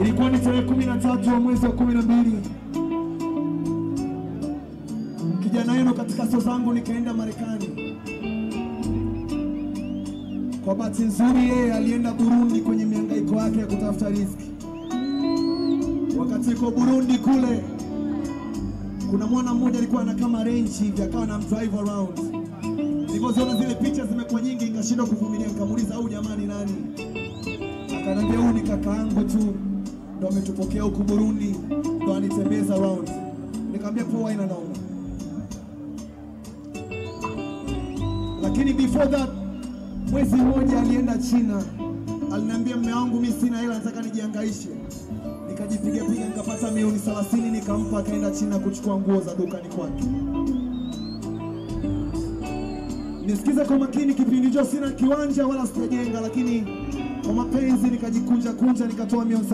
Ilikuwa ni tarehe 13 wa mwezi wa 12. Kijana yenu katika sio zangu nikaenda Marekani. Kwa bahati nzuri yeye alienda Burundi kwenye mihangaiko yake ya kutafuta riziki. Wakati yuko Burundi kule, kuna mwana mmoja alikuwa na kama range hivi akawa na drive around. Nilipoziona zile picha zimekuwa nyingi nikashindwa kuvumilia, nikamuuliza au jamani nani? Akaniambia huyu ni kakaangu tu, ndo ametupokea huko Burundi, ndo anitembeza around. Nikamwambia poa, ina naomba. Lakini before that, mwezi mmoja alienda China. Aliniambia mume wangu mimi sina hela, nataka nijihangaishe. Nikajipiga nikapata milioni 30 nikampa, akaenda China kuchukua nguo za dukani kwake. Nisikize kwa makini, kipindi hicho sina kiwanja wala sijajenga, lakini kwa mapenzi nikajikunja nikatoa milioni